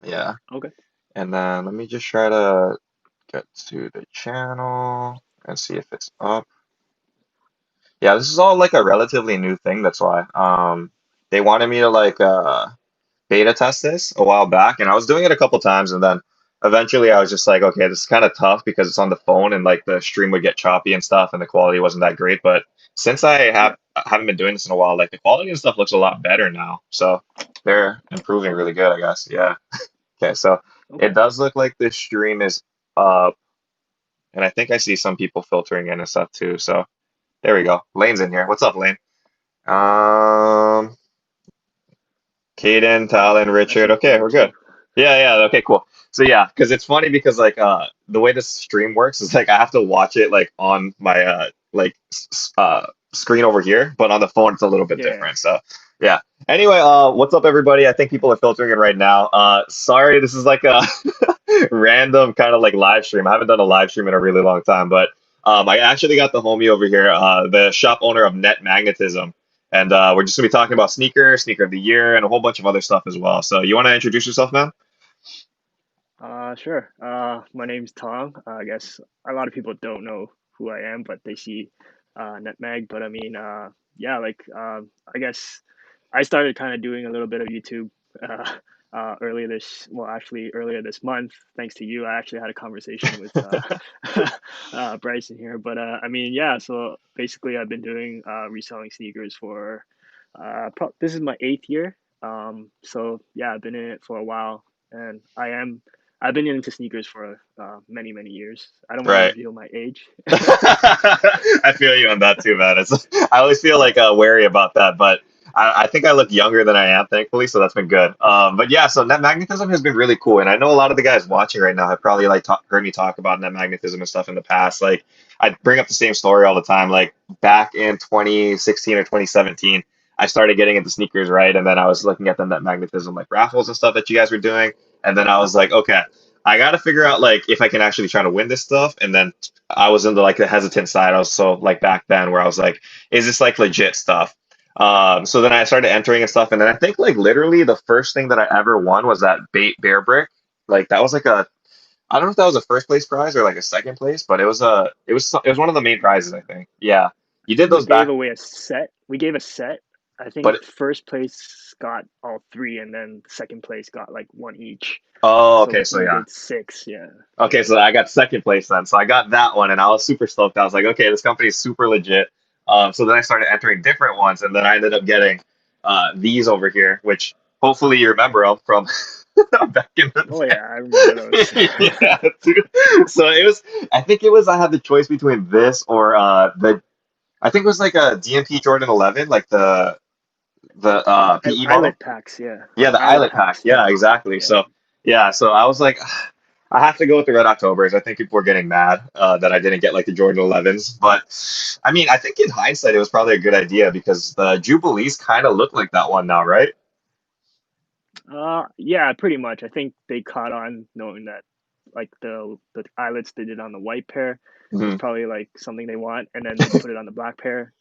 Yeah. Okay. And then let me just try to get to the channel and see if it's up. Yeah, this is all like a relatively new thing, that's why. They wanted me to like beta test this a while back, and I was doing it a couple times, and then eventually I was just like, okay, this is kind of tough because it's on the phone and like the stream would get choppy and stuff, and the quality wasn't that great. But since Yeah. haven't been doing this in a while, like the quality and stuff looks a lot better now. So they're improving really good, I guess. Yeah. Okay, so Okay. it does look like this stream is up, and I think I see some people filtering in and stuff too. So there we go. Lane's in here. What's up, Lane? Um, Caden, Talon, I Richard. see Okay, Lane we're too. good. Yeah, yeah. Okay, cool. So yeah, because it's funny because like the way this stream works is like I have to watch it like on my screen over here, but on the phone it's a little bit Yeah. different. So yeah. Anyway, what's up, everybody? I think people are filtering in right now. Sorry, this is like a random kind of like live stream. I haven't done a live stream in a really long time, but I actually got the homie over here, the shop owner of Netmagnetism. And we're just gonna be talking about sneakers, sneaker of the year, and a whole bunch of other stuff as well. So you want to introduce yourself, man? Sure. My name's Tom. I guess a lot of people don't know who I am, but they see Netmag. But I mean, yeah, like I guess I started kind of doing a little bit of YouTube uh, earlier this month, thanks to you. I actually had a conversation with Bryson here. But I mean, yeah. So basically, I've been doing reselling sneakers for this is my eighth year. So yeah, I've been in it for a while, and I've been into sneakers for many, many years. I don't want to Right. reveal my age. I feel you on that too, man. I always feel like wary about that, but I think I look younger than I am, thankfully, so that's been good. But yeah, so net magnetism has been really cool, and I know a lot of the guys watching right now have probably like heard me talk about net magnetism and stuff in the past. Like I bring up the same story all the time. Like back in 2016 or 2017, I started getting into sneakers, right? And then I was looking at the net magnetism like raffles and stuff that you guys were doing, and then I was like, okay. I got to figure out like if I can actually try to win this stuff, and then I was into like the hesitant side. I was so like back then where I was like, is this like legit stuff? So then I started entering and stuff, and then I think like literally the first thing that I ever won was that bait bear brick. Like that was like a I don't know if that was a first place prize or like a second place, but it was one of the main prizes I think. Yeah, I you did think we those gave back, away a set. We gave a set. I think but first place got all three, and then second place got like one each. oh So okay, so we yeah. did six. Yeah. Okay, so I got second place then. So I got that one, and I was super stoked. I was like, okay, this company is super legit. So then I started entering different ones, and then I ended up getting these over here, which hopefully you remember them from back in Oh the yeah, I remember those. day. Yeah, dude. So I think I had the choice between this or I think it was like a DMP Jordan 11, like the PE model. Eyelet packs. Yeah. Yeah, the Eyelet eyelet pack. packs. Yeah. Yeah, exactly. Yeah. So yeah, so I was like, I have to go with the Red Octobers. I think people were getting mad that I didn't get like the Jordan 11s, but I mean, I think in hindsight it was probably a good idea because the Jubilees kind of look like that one now, right? Yeah, pretty much. I think they caught on knowing that like the eyelets they did on the white pair is Mhm. probably like something they want, and then they put it on the black pair.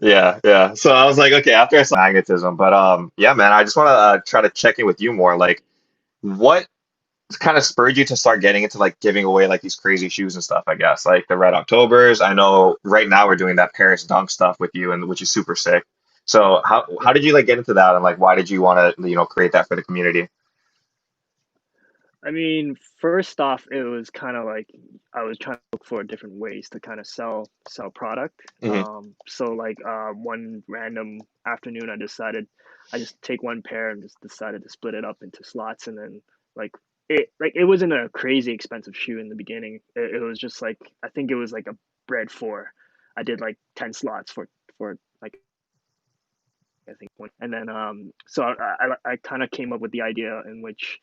Yeah, yeah. So I was like, okay, after I saw magnetism, but yeah, man, I just want to try to check in with you more. Like, what kind of spurred you to start getting into like giving away like these crazy shoes and stuff, I guess, like the Red Octobers. I know right now we're doing that Paris Dunk stuff with you, and which is super sick. So how Yeah. did you like get into that, and like why did you want to create that for the community? I mean, first off, it was kind of like I was trying to look for different ways to kind of sell product. Hmm. So like one random afternoon, I just take one pair and just decided to split it up into slots, and then like it wasn't a crazy expensive shoe in the beginning. It was just like I think it was like a bread four. I did like 10 slots for like I think one, and then so I kind of came up with the idea in which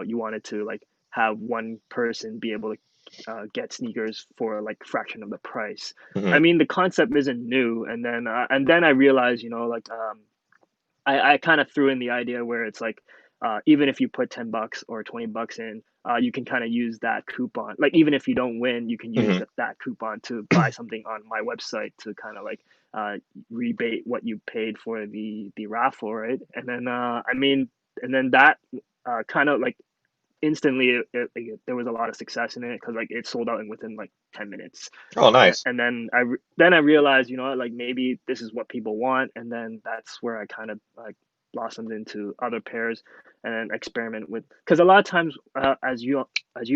you wanted to like have one person be able to get sneakers for like fraction of the price. I Hmm. mean, the concept isn't new, and then I realized, you know, like I kind of threw in the idea where it's like even if you put $10 or $20 in, you can kind of use that coupon. Like even if you don't win, you can use Hmm. that coupon to buy something on my website to kind of like uh, rebate what you paid for the raffle, right? And then I mean, and then that. kind of like instantly there was a lot of success in it because like it sold out in within like 10 minutes. Oh, nice. And then then I realized, you know, like maybe this is what people want, and then that's where I kind of like blossomed into other pairs and then experiment with, because a lot of times, as you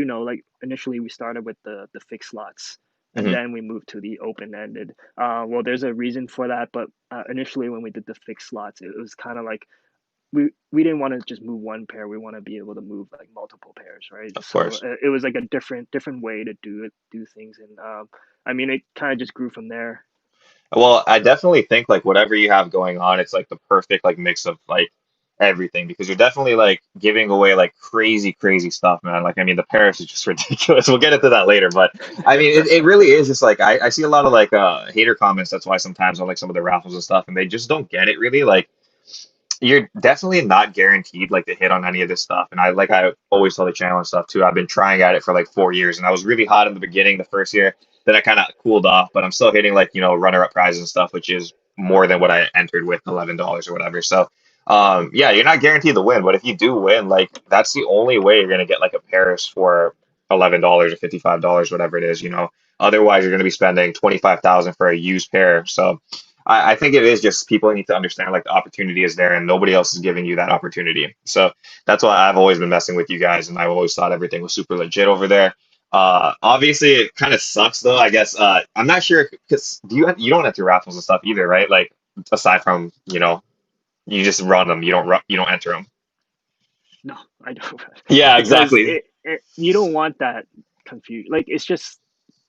know, like initially we started with the fixed slots, and Hmm. then we moved to the open ended. Well, there's a reason for that, but initially when we did the fixed slots, it was kind of like we didn't want to just move one pair. We want to be able to move like multiple pairs, right? Of So course. it was like a different way to do things, and I mean, it kind of just grew from there. Well, I definitely think like whatever you have going on, it's like the perfect like mix of like everything because you're definitely like giving away like crazy, crazy stuff, man. Like I mean, the Paris is just ridiculous. We'll get into that later, but I mean, it really is just like I see a lot of like hater comments. That's why sometimes on like some of the raffles and stuff, and they just don't get it really. Like you're definitely not guaranteed like to hit on any of this stuff. And I always tell the channel and stuff too. I've been trying at it for like 4 years, and I was really hot in the beginning, the first year. Then I kind of cooled off, but I'm still hitting like runner-up prizes and stuff, which is more than what I entered with $11 or whatever. So yeah, you're not guaranteed to win, but if you do win, like that's the only way you're gonna get like a Paris for $11 or $55, whatever it is. Otherwise you're gonna be spending 25,000 for a used pair. So I think it is just people need to understand like the opportunity is there and nobody else is giving you that opportunity. So that's why I've always been messing with you guys and I've always thought everything was super legit over there. Obviously it kind of sucks though, I guess. I'm not sure because you don't enter raffles and stuff either, right? Like aside from, you just run them, you don't enter them. No, I don't, Yeah, because exactly. you don't want that confusion. Like it's just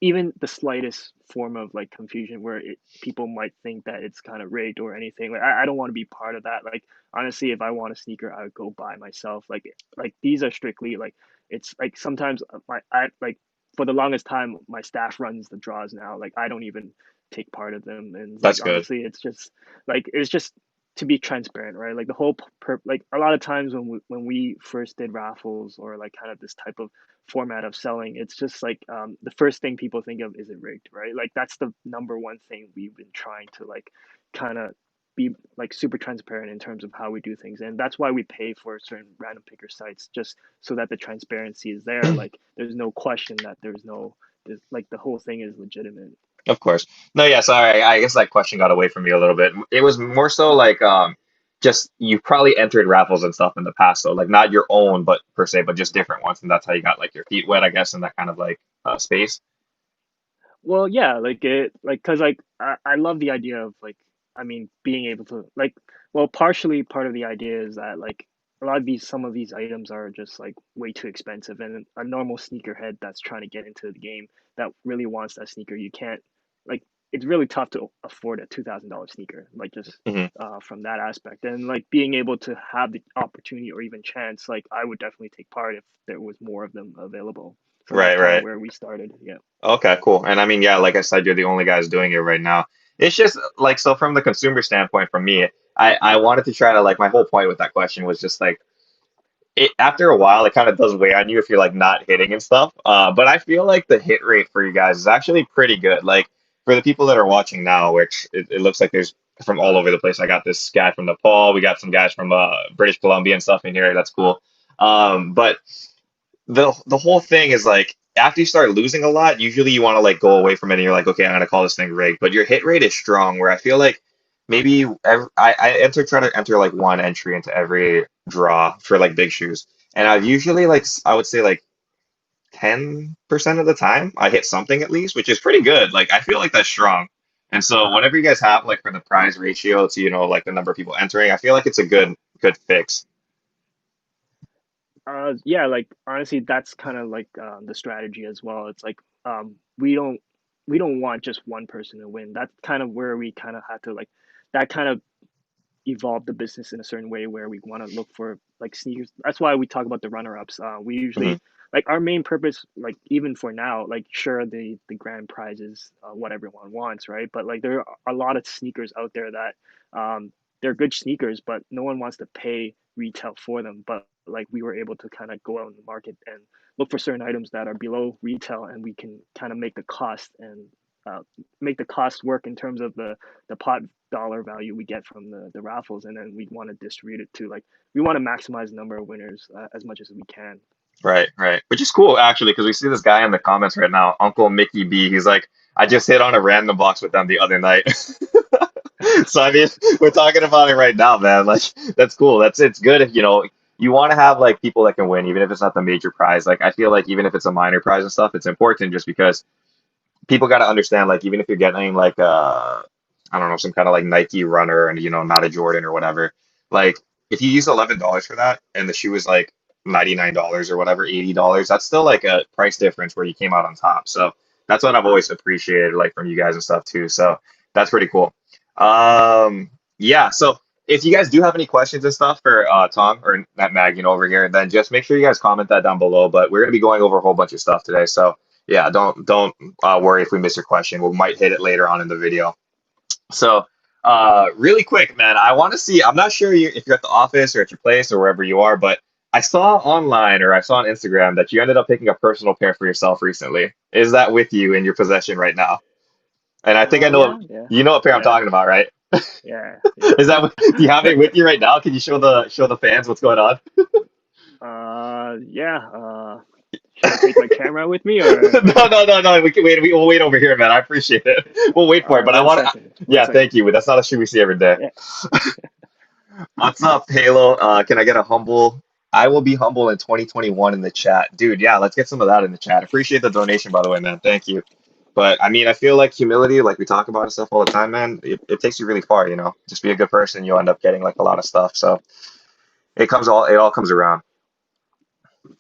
even the slightest form of like confusion where people might think that it's kind of rigged or anything. Like I don't want to be part of that. Like honestly, if I want a sneaker, I would go buy myself. Like these are strictly like, it's like sometimes I like for the longest time my staff runs the draws now. Like I don't even take part of them, and like That's good. honestly, it's just to be transparent, right? Like the whole like a lot of times when we first did raffles or like kind of this type of format of selling, it's just like the first thing people think of is it rigged, right? Like that's the number one thing we've been trying to like kind of be like super transparent in terms of how we do things, and that's why we pay for certain random picker sites, just so that the transparency is there. Like there's no question that there's like the whole thing is legitimate. Of course. No, yeah, sorry. I guess that question got away from me a little bit. It was more so like just you probably entered raffles and stuff in the past, so like not your own but per se, but just different ones, and that's how you got like your feet wet, I guess, in that kind of like space. Well, yeah, like it, like, cause like I love the idea of like, I mean, being able to like, well, partially part of the idea is that like a lot of some of these items are just like way too expensive, and a normal sneakerhead that's trying to get into the game that really wants that sneaker, you can't like, it's really tough to afford a $2,000 sneaker, like just Hmm. from that aspect, and like being able to have the opportunity or even chance, like I would definitely take part if there was more of them available. So that's Right, kind of right. where we started. Yeah. Okay, cool. And I mean, yeah, like I said, you're the only guys doing it right now. It's just like so from the consumer standpoint, from me, I wanted to try to like my whole point with that question was just like after a while, it kind of does weigh on you if you're like not hitting and stuff. But I feel like the hit rate for you guys is actually pretty good. Like for the people that are watching now, which it looks like there's from all over the place. I got this guy from Nepal. We got some guys from British Columbia and stuff in here. That's cool. But the whole thing is like after you start losing a lot, usually you want to like go away from it and you're like, okay, I'm gonna call this thing rigged. But your hit rate is strong, where I feel like maybe I try to enter like one entry into every draw for like big shoes. And I've usually like I would say like 10% of the time I hit something at least, which is pretty good. Like I feel like that's strong. And so whatever you guys have like for the prize ratio to, like the number of people entering, I feel like it's a good fix. Yeah, like honestly, that's kind of like the strategy as well. It's like we don't want just one person to win. That's kind of where we kind of had to like that kind of evolve the business in a certain way where we want to look for like sneakers. That's why we talk about the runner ups. We Hmm. usually like our main purpose, like even for now, like sure the grand prize is what everyone wants, right? But like there are a lot of sneakers out there that they're good sneakers, but no one wants to pay retail for them. But like we were able to kind of go out in the market and look for certain items that are below retail, and we can kind of make the cost and uh, make the cost work in terms of the pot dollar value we get from the raffles, and then we want to distribute it to like we want to maximize the number of winners as much as we can. Right, right. Which is cool actually, because we see this guy in the comments right now, Uncle Mickey B. He's like, I just hit on a random box with them the other night. So I mean, we're talking about it right now, man. Like that's cool. That's it's good if you want to have like people that can win, even if it's not the major prize. Like I feel like even if it's a minor prize and stuff, it's important just because people got to understand, like, even if you're getting like I don't know, some kind of like Nike runner and not a Jordan or whatever, like if you use $11 for that and the shoe is like $99 or whatever, $80, that's still like a price difference where you came out on top. So that's what I've always appreciated, like from you guys and stuff too. So that's pretty cool. Yeah. So if you guys do have any questions and stuff for Tom or Matt Mag, over here, then just make sure you guys comment that down below. But we're gonna be going over a whole bunch of stuff today, so yeah, don't worry if we miss your question. We might hit it later on in the video. So, really quick, man, I want to see. I'm not sure if you're at the office or at your place or wherever you are, but I saw online or I saw on Instagram that you ended up picking a personal pair for yourself recently. Is that with you in your possession right now? And I think I know Yeah, yeah, you know what pair I'm yeah, talking about, right? yeah, yeah. Is that do you have it with you right now? Can you show the fans what's going on? Yeah. Should I take my camera with me or? No, no, no, no. We can wait. We'll wait over here, man. I appreciate it. We'll wait All for it, right, but I one want to. second. One Yeah, second. thank you. That's not a shoe we see every day. Yeah. What's up, Halo? Can I get a humble? I will be humble in 2021 in the chat, dude. Yeah, let's get some of that in the chat. Appreciate the donation, by the way, man. Thank you. But I mean, I feel like humility, like we talk about and stuff all the time, man. It takes you really far, you know. Just be a good person, you'll end up getting like a lot of stuff. So it all comes around.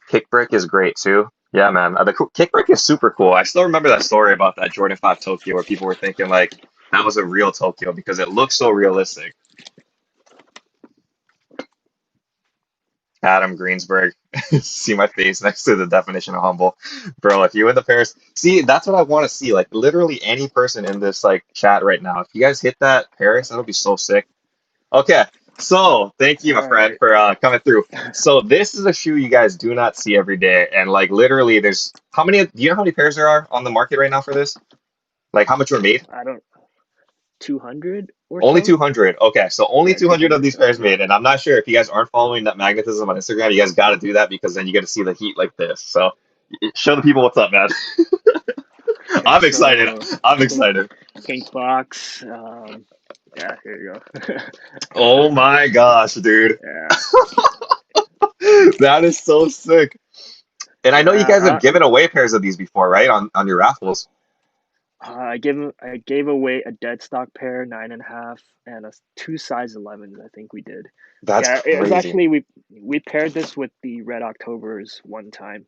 Kick brick is great too. Yeah, man. Kick brick is super cool. I still remember that story about that Jordan 5 Tokyo where people were thinking like that was a real Tokyo because it looks so realistic. Adam Greensburg. See my face next to the definition of humble. Bro, if you in the Paris, see, that's what I want to see. Like literally any person in this like chat right now. If you guys hit that Paris, that'll be so sick. Okay. So thank you, All my friend, right. for coming through. So this is a shoe you guys do not see every day. And like literally there's do you know how many pairs there are on the market right now for this? Like how much were made? I don't 200 or Only so. 200. Okay, so only Yeah, 200 of 200. these pairs made, and I'm not sure if you guys aren't following that magnetism on Instagram. You guys got to do that because then you get to see the heat like this. So show the people what's up, man. Okay, I'm excited. so I'm pink excited. pink box. Yeah, here you go. Oh my gosh, dude, Yeah, that is so sick. And I know you yeah. guys have given away pairs of these before, right? On your raffles. I gave away a dead stock pair, 9.5, and a two size 11s. I think we did. That's Yeah, it was crazy. actually we paired this with the Red Octobers one time,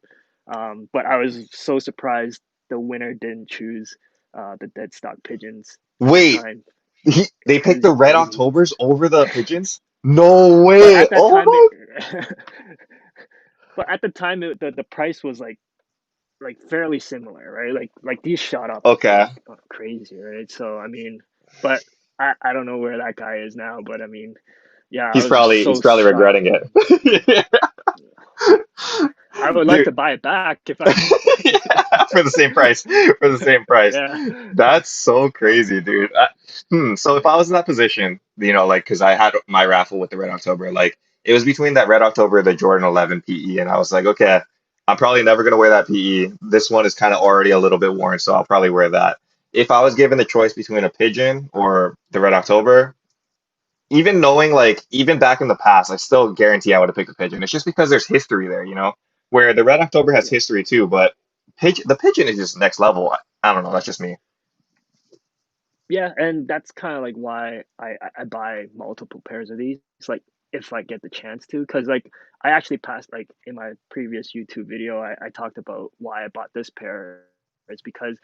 but I was so surprised the winner didn't choose the dead stock pigeons this Wait, time. they picked Crazy, the red crazy. Octobers over the pigeons? No But way. at that Oh time, my. but at the time, the price was like fairly similar, right? Like these shot up Okay, crazy, right? So I mean, but I don't know where that guy is now, but I mean, yeah, I he's was just probably he's so probably shocked. regretting it. I would like Dude, to buy it back if I for the same price. For the same price. yeah. That's so crazy, dude. So if I was in that position, like, because I had my raffle with the Red October, like, it was between that Red October and the Jordan 11 PE, and I was like, okay, I'm probably never gonna wear that PE. This one is kind of already a little bit worn, so I'll probably wear that. If I was given the choice between a pigeon or the Red October, even knowing like even back in the past, I still guarantee I would have picked the pigeon. It's just because there's history there, where the Red October has Yeah, history too, but the pigeon is just next level. I don't know. That's just me. yeah, and that's kind of like why I buy multiple pairs of these. It's like if I get the chance to, because like I actually passed like in my previous YouTube video, I talked about why I bought this pair. It's because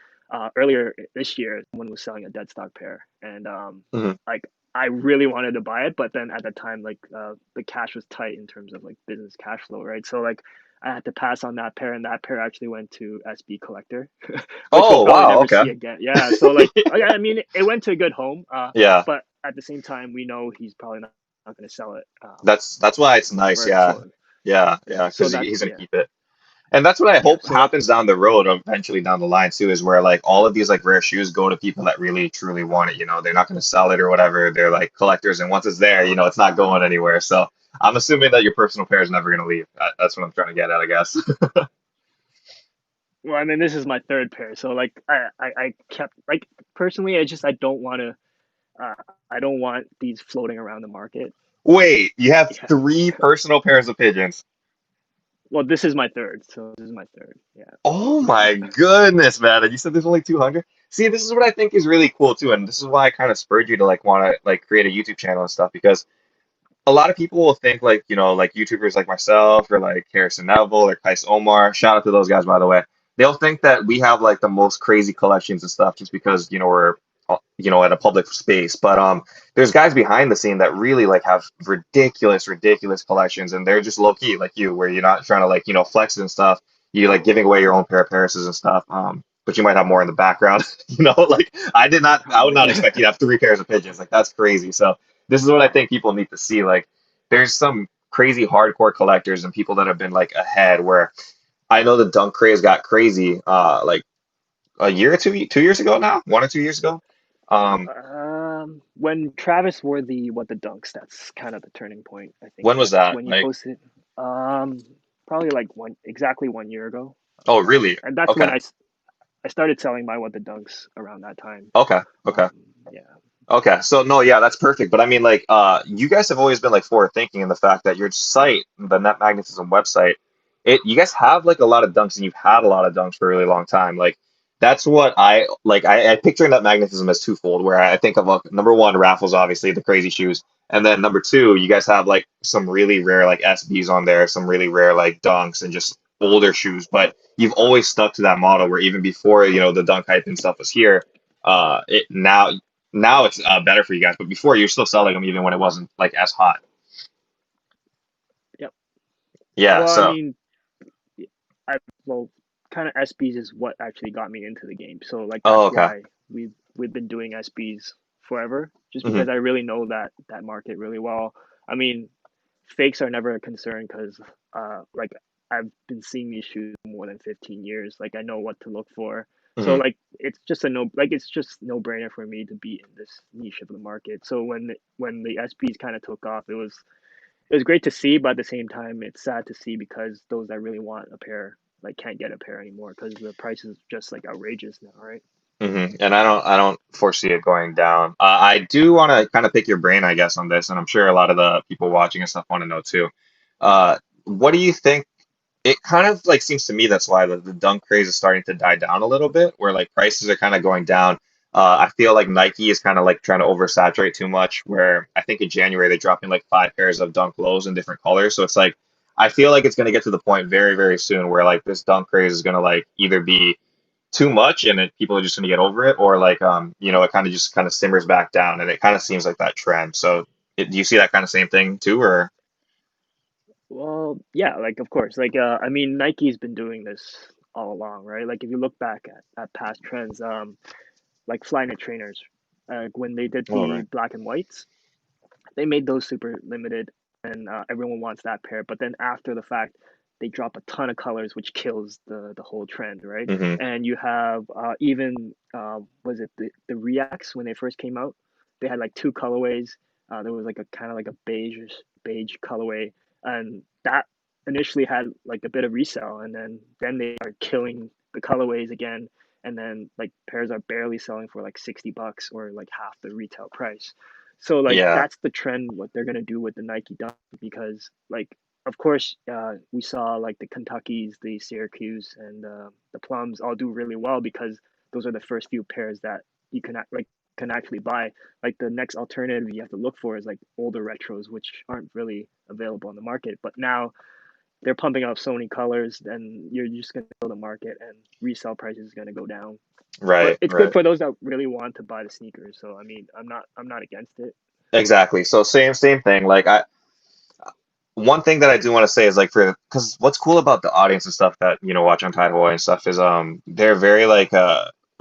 earlier this year, someone was selling a dead stock pair, and Mhm. like I really wanted to buy it, but then at the time, like the cash was tight in terms of like business cash flow, right? So like I had to pass on that pair, and that pair actually went to SB Collector, which we'll Oh probably wow, never okay. see again. Yeah, so like I mean, it went to a good home, Yeah, but at the same time, we know he's probably not going to sell it. that's why it's nice. Right. Yeah, So yeah, yeah, yeah, so because that he's gonna yeah keep it. And that's what I Yeah, hope so that happens down the road, eventually down the line too, is where like all of these like rare shoes go to people that really truly want it. They're not going to sell it or whatever. They're like collectors, and once it's there, it's not going anywhere. So I'm assuming that your personal pair is never going to leave. That's what I'm trying to get at, I guess. well, I mean, this is my third pair, so like I kept like personally, I don't want to. Uh, I don't want these floating around the market. Wait, you have Yeah. three personal pairs of pigeons. Well, this is my third, so this is my third. Yeah. Oh my goodness, man. And you said there's only 200? See, this is what I think is really cool too, and this is why I kind of spurred you to like want to like create a YouTube channel and stuff because a lot of people will think like, like YouTubers like myself or like Harrison Neville or Kais Omar, shout out to those guys by the way. They'll think that we have like the most crazy collections and stuff just because, we're at a public space. But there's guys behind the scene that really like have ridiculous, ridiculous collections and they're just low key like you, where you're not trying to like, flex and stuff. You're like giving away your own pair of Parises and stuff. But you might have more in the background. Like I would not expect you to have three pairs of pigeons. Like that's crazy. So this is what I think people need to see. Like, there's some crazy hardcore collectors and people that have been like ahead. Where I know the dunk craze got crazy, like a year or 2 years ago now, 1 or 2 years ago. Um, When Travis wore the what the dunks, that's kind of the turning point. I think when was that's that? when you Like, posted. Um, Probably like exactly 1 year ago. oh, really? And that's when Okay, I started selling my what the dunks around that time. okay, okay. Yeah. Okay, so no, yeah, that's perfect. But I mean, like, you guys have always been like forward thinking in the fact that your site, the Net Magnetism website, you guys have like a lot of dunks and you've had a lot of dunks for a really long time. Like, that's what I like. I picture Net Magnetism as twofold, where I think of number one, raffles, obviously the crazy shoes, and then number two, you guys have like some really rare like SBs on there, some really rare like dunks and just older shoes. But you've always stuck to that model where even before the dunk hype and stuff was here, it now it's better for you guys, but before you're still selling them even when it wasn't like as hot. Yep. Yeah. Well, I So, mean, I well, kind of SBs is what actually got me into the game. So like oh, that's okay. why we've been doing SBs forever, just Hmm. because I really know that market really well. I mean, fakes are never a concern because like I've been seeing these shoes for more than 15 years. Like I know what to look for. So Hmm. like it's just no brainer for me to be in this niche of the market. So when the SBs kind of took off, it was great to see, but at the same time, it's sad to see because those that really want a pair like can't get a pair anymore because the price is just like outrageous now, right? And I don't foresee it going down. I do want to kind of pick your brain, I guess, on this, and I'm sure a lot of the people watching and stuff want to know too. What do you think? It kind of like seems to me that's why the dunk craze is starting to die down a little bit, where like prices are kind of going down. I feel like Nike is kind of like trying to oversaturate too much, where I think in January they dropped in like five pairs of dunk lows in different colors. So it's like I feel like it's going to get to the point very, very soon where like this dunk craze is going to like either be too much and people are just going to get over it, or like it kind of just kind of simmers back down, and it kind of seems like that trend. So do you see that kind of same thing too, or? Well, yeah, like of course, like I mean, Nike's been doing this all along, right? Like if you look back at past trends, like Flyknit trainers, when they did Oh, the right. black and whites, they made those super limited, and everyone wants that pair. But then after the fact, they drop a ton of colors, which kills the whole trend, right? Hmm. And you have even was it the Reacts when they first came out? They had like two colorways. There was like a kind of like a beige colorway, and that initially had like a bit of resale, and then they are killing the colorways again, and then like pairs are barely selling for like $60 or like half the retail price. So like Yeah. that's the trend what they're gonna do with the Nike Dunk because like of course we saw like the Kentuckys, the Syracuse, and the Plums all do really well because those are the first few pairs that you can actually buy. Like the next alternative you have to look for is like older retros which aren't really available on the market. But now they're pumping out so many colors, and you're just gonna kill the market, and resale prices is gonna go down. But Right, it's good right. for those that really want to buy the sneakers. So I mean, I'm not against it. Exactly. So same thing. Like one thing that I do want to say is like because what's cool about the audience and stuff that watch Untied Hawaii and stuff is they're very like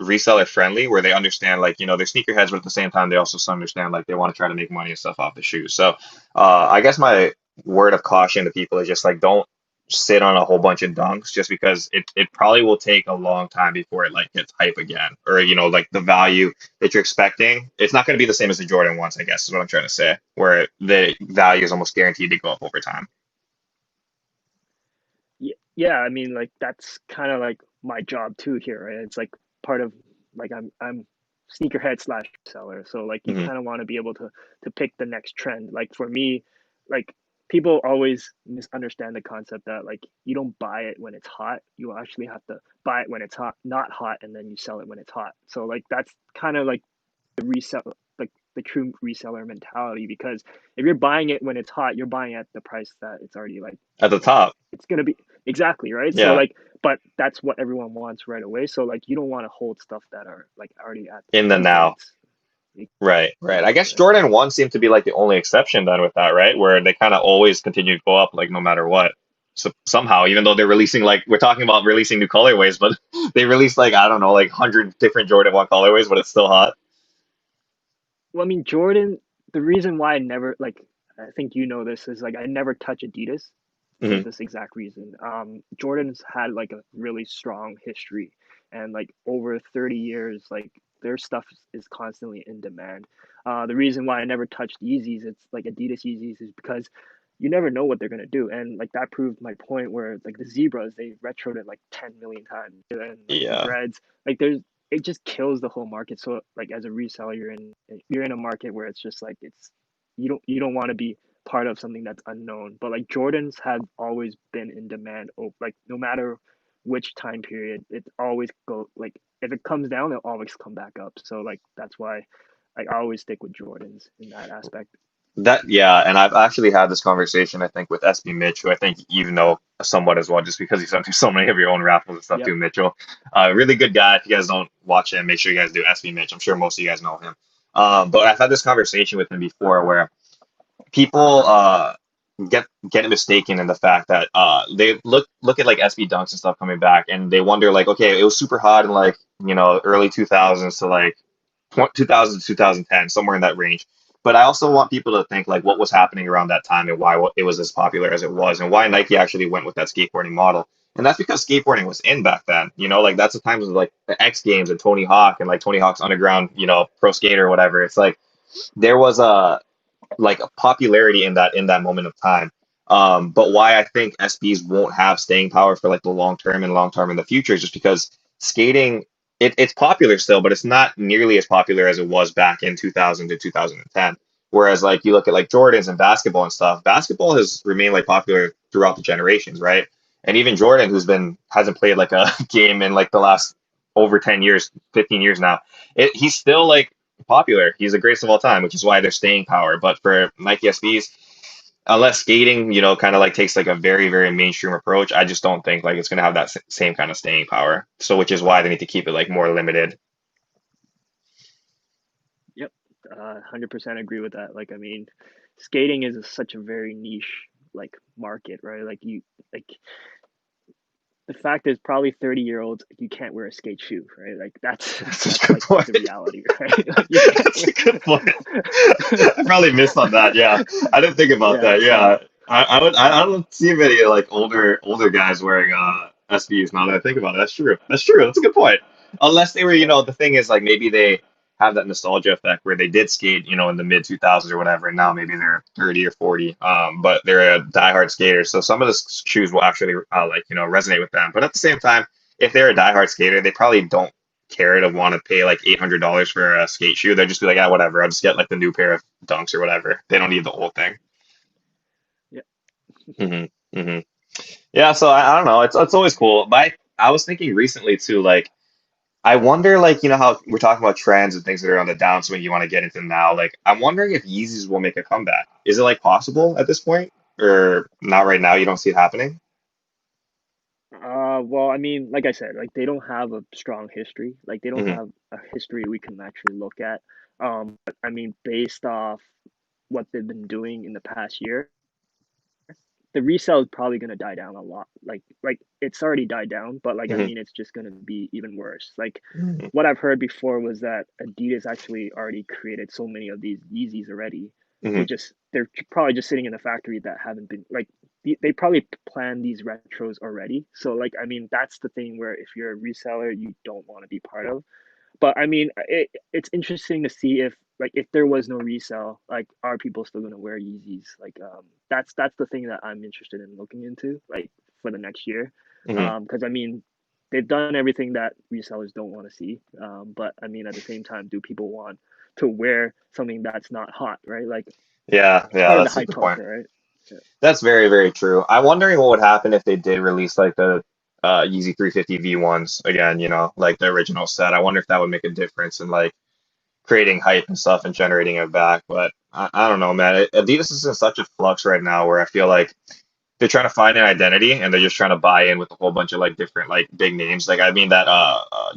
reseller friendly, where they understand like they're sneakerheads, but at the same time they also understand like they want to try to make money and stuff off the shoes. So I guess my word of caution to people is just like don't sit on a whole bunch of dunks just because it probably will take a long time before it like gets hype again, or like the value that you're expecting, it's not going to be the same as the Jordan ones, I guess is what I'm trying to say, where the value is almost guaranteed to go up over time. Yeah, I mean, like that's kind of like my job too here, right? It's like part of like I'm sneakerhead slash seller, so like you Hmm. kind of want to be able to pick the next trend. Like for me, like people always misunderstand the concept that like you don't buy it when it's hot. You actually have to buy it when it's hot, not hot, and then you sell it when it's hot. So like that's kind of like the resell like the true reseller mentality, because if you're buying it when it's hot, you're buying at the price that it's already like At the top. it's gonna be exactly right. So Yeah. like, but that's what everyone wants right away. So like, you don't want to hold stuff that are like already at the In the peak when now. it's Right, right. I exactly guess right. Jordan 1 seemed to be like the only exception then with that, right? Where they kind of always continue to go up like no matter what. So somehow, even though they're releasing like we're talking about releasing new colorways, but they released like I don't know, like 100 different Jordan 1 colorways, but it's still hot. Well, I mean, Jordan. The reason why I never like, I think you know this, is like I never touch Adidas for Hmm. this exact reason. Jordan's had like a really strong history, and like over 30 years, like their stuff is constantly in demand. The reason why I never touched Yeezys, it's like Adidas Yeezys, is because you never know what they're gonna do, and like that proved my point where like the zebras they retroed it like 10 million times, and like the Yeah. breads, like there's it just kills the whole market. So like as a reseller, you're in a market where it's just like it's you don't want to be part of something that's unknown. But like Jordans have always been in demand. Like no matter which time period, it always go like if it comes down, it'll always come back up. So like that's why like, I always stick with Jordans in that aspect. That yeah, and I've actually had this conversation I think with SB Mitch, who I think you know somewhat as well, just because he's done so many of your own raffles and stuff Yep. too, Mitchell. Really good guy. If you guys don't watch him, make sure you guys do SB Mitch. I'm sure most of you guys know him. But I've had this conversation with him before where people get mistaken in the fact that they look at like SB dunks and stuff coming back and they wonder like okay it was super hot in like early 2000s to like 2000 to 2010 somewhere in that range, but I also want people to think like what was happening around that time and why it was as popular as it was and why Nike actually went with that skateboarding model. And that's because skateboarding was in back then, like that's the times of like the X Games and Tony Hawk and like Tony Hawk's Underground, pro skater or whatever. It's like there was a like a popularity in that moment of time. But why I think SBs won't have staying power for like the long term in the future is just because skating it's popular still, but it's not nearly as popular as it was back in 2000 to 2010. Whereas like you look at like Jordans and basketball and stuff, basketball has remained like popular throughout the generations, right? And even Jordan, who's been hasn't played like a game in like the last over 10 years, 15 years now, he's still like popular. He's the greatest of all time, which is why they're staying power. But for Nike SBs, unless skating, kind of like takes like a very, very mainstream approach, I just don't think like it's going to have that same kind of staying power. So, which is why they need to keep it like more limited. Yep. 100% agree with that. Like I mean, skating is such a very niche like market, right? Like you like the fact is probably 30-year-olds you can't wear a skate shoe, right? Like that's That's such a that's good like point. the reality, right? Like, you can't That's wear a good point. I probably missed on that. Yeah, I didn't think about yeah, that. so Yeah, I don't see many like older guys wearing SBs now that I think about it. That's true. That's true. That's a good point. Unless they were, yeah. the thing is like maybe they have that nostalgia effect where they did skate, in the mid 2000s or whatever, and now maybe they're 30 or 40, but they're a diehard skater. So some of the shoes will actually like resonate with them. But at the same time, if they're a diehard skater, they probably don't care to want to pay like $800 for a skate shoe. They'll just be like, yeah, whatever. I'll just get like the new pair of dunks or whatever. They don't need the old thing. Yeah. Hmm. Hmm. Yeah, so I don't know. It's always cool. But I was thinking recently too, like I wonder, like how we're talking about trends and things that are on the downswing. You want to get into now. Like I'm wondering if Yeezys will make a comeback. Is it like possible at this point, or not right now? You don't see it happening. Well, I mean, like I said, like they don't have a strong history. Like they don't Hmm. have a history we can actually look at. But I mean, based off what they've been doing in the past year, the resale is probably going to die down a lot. Like it's already died down, but like I Hmm. mean, it's just going to be even worse. Like Hmm. what I've heard before was that Adidas actually already created so many of these Yeezys already. Hmm. They're probably just sitting in the factory that haven't been like. they probably plan these retros already. So like I mean that's the thing where if you're a reseller, you don't want to be part of. But I mean, it's interesting to see if like if there was no resale, like are people still gonna wear Yeezys? Like that's the thing that I'm interested in looking into, like for the next year. Hmm. Because I mean, they've done everything that resellers don't want to see. But I mean, at the same time, do people want to wear something that's not hot, right? Like Yeah, it's yeah, part of the that's a hype good point. culture, right? Yeah. That's very, very true. I'm wondering what would happen if they did release like the Yeezy 350 V1s again, like the original set. I wonder if that would make a difference in like creating hype and stuff and generating it back. But I don't know, man. Adidas is in such a flux right now where I feel like they're trying to find an identity and they're just trying to buy in with a whole bunch of like different like big names. Like I mean that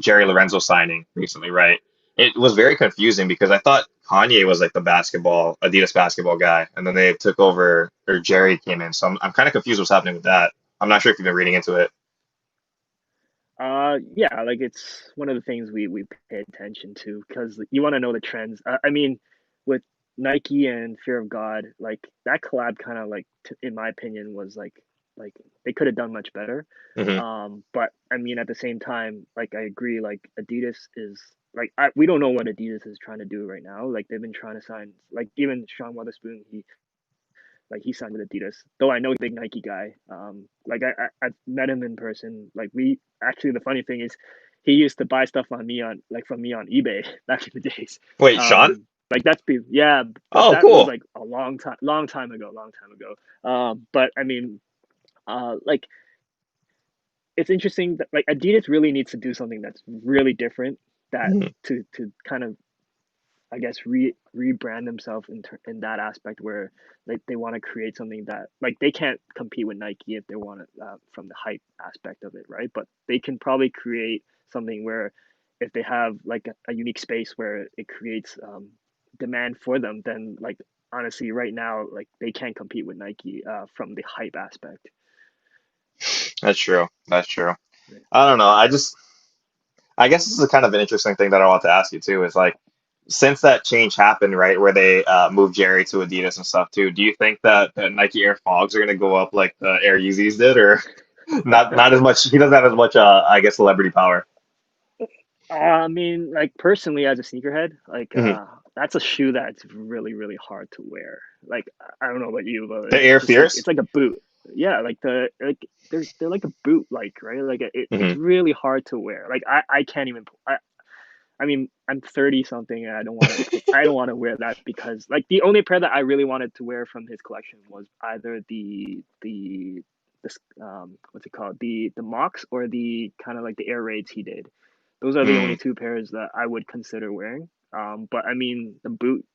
Jerry Lorenzo signing recently, right? It was very confusing because I thought Kanye was like the basketball Adidas basketball guy, and then they took over or Jerry came in. So I'm kind of confused what's happening with that. I'm not sure if you've been reading into it. Yeah, like it's one of the things we pay attention to because you want to know the trends. I mean, with Nike and Fear of God, like that collab kind of like, in my opinion, was like they could have done much better. Hmm. But I mean, at the same time, like I agree, like Adidas is like we don't know what Adidas is trying to do right now. Like they've been trying to sign, like even Sean Wotherspoon, he signed with Adidas. Though I know he's a big Nike guy. Like I've met him in person. Like we actually the funny thing is, he used to buy stuff on me on like from me on eBay back in the days. Wait, Sean? Like that's been yeah, but Oh, that was cool. like a long time ago. But I mean, like it's interesting that like Adidas really needs to do something that's really different that Mhm. to kind of I guess rebrand themselves in that aspect where like they want to create something that like they can't compete with Nike if they want it from the hype aspect of it, right? But they can probably create something where if they have like a unique space where it creates demand for them, then like honestly, right now like they can't compete with Nike from the hype aspect. That's true. That's true. Right. I don't know. I guess this is a kind of an interesting thing that I want to ask you too, is like since that change happened, right, where they moved Jerry to Adidas and stuff too, do you think that Nike Air Fogs are going to go up like the Air Yeezys did, or not as much? He doesn't have as much, I guess, celebrity power. I mean, like personally, as a sneakerhead, like Hmm. that's a shoe that's really, really hard to wear. Like I don't know about you, but The it's Air just like Fierce. it's like a boot. Yeah, like they're like a boot, like right. Like it's Hmm. really hard to wear. Like I can't even. I mean, I'm 30 something, and I don't want to wear that because like the only pair that I really wanted to wear from his collection was either the this what's it called the Mox or the kind of like the Air Raids he did. Those are the only Mm. two pairs that I would consider wearing. But I mean the boot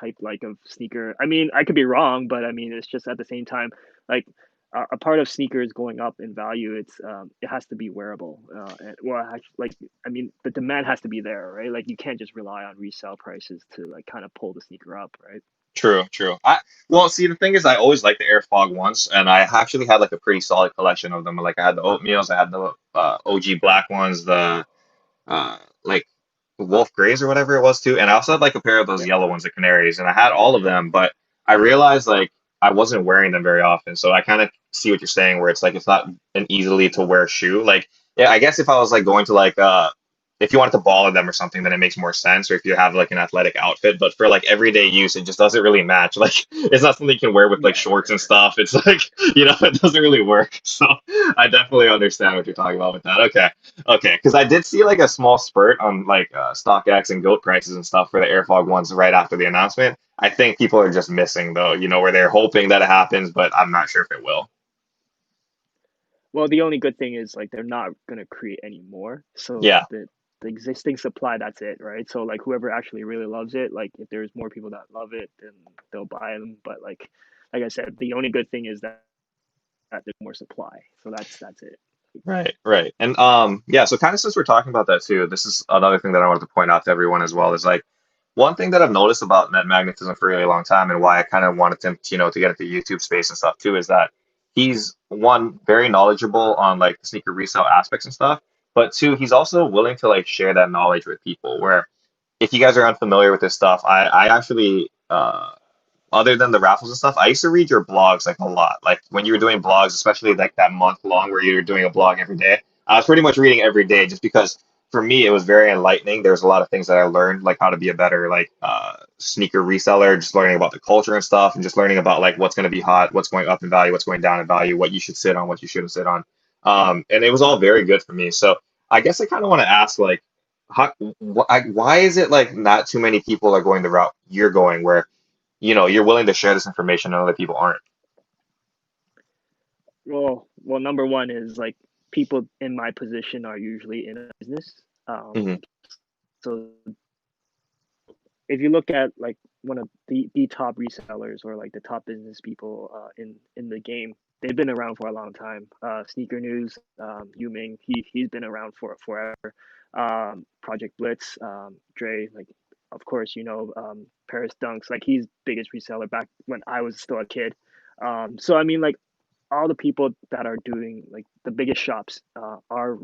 type like of sneaker. I mean I could be wrong, but I mean it's just at the same time like a part of sneakers going up in value. It has to be wearable. And well, like I mean the demand has to be there, right? Like you can't just rely on resale prices to like kind of pull the sneaker up, right? True, true. Well, see, the thing is, I always liked the Air Fog ones, and I actually had like a pretty solid collection of them. Like I had the oatmeals, I had the OG black ones, the like Wolf Grays or whatever it was too. And I also had like a pair of those Yeah. yellow ones, the Canaries, and I had all of them, but I realized like I wasn't wearing them very often. So I kind of see what you're saying, where it's like it's not an easily to wear shoe. Like, yeah, I guess if I was like going to like if you wanted to ball in them or something, then it makes more sense. Or if you have like an athletic outfit, but for like everyday use, it just doesn't really match. Like, it's not something you can wear with like Yeah, shorts and stuff. It's like, it doesn't really work. So I definitely understand what you're talking about with that. Okay. Okay, because I did see like a small spurt on like StockX and goat prices and stuff for the AirFog ones right after the announcement. I think people are just missing though, where they're hoping that it happens, but I'm not sure if it will. well, the only good thing is like they're not gonna create any more. So Yeah, the existing supply, that's it, right? So like whoever actually really loves it, like if there's more people that love it, then they'll buy them. But like I said, the only good thing is that there's more supply. So that's it. right, right. And yeah, so kind of since we're talking about that too, this is another thing that I wanted to point out to everyone as well is like one thing that I've noticed about net magnetism for a really long time and why I kind of wanted him, to get into YouTube space and stuff too, is that he's one very knowledgeable on like the sneaker resale aspects and stuff, but two, he's also willing to like share that knowledge with people. Where if you guys are unfamiliar with this stuff, I actually other than the raffles and stuff, I used to read your blogs like a lot. Like when you were doing blogs, especially like that month long where you were doing a blog every day. I was pretty much reading every day just because for me it was very enlightening. There was a lot of things that I learned, like how to be a better like sneaker reseller, just learning about the culture and stuff, and just learning about like what's going to be hot, what's going up in value, what's going down in value, what you should sit on, what you shouldn't sit on. And it was all very good for me. So I guess I kind of want to ask like, why is it like not too many people are going the route you're going, where you're willing to share this information and other people aren't? Well, number one is like people in my position are usually in a business. Hmm. So if you look at like one of the top resellers or like the top business people in the game, they've been around for a long time. Sneaker News, Yu Ming, he's been around for forever. Project Blitz, Dre, like of course Paris Dunks, like he's biggest reseller back when I was still a kid. So I mean like all the people that are doing like the biggest shops are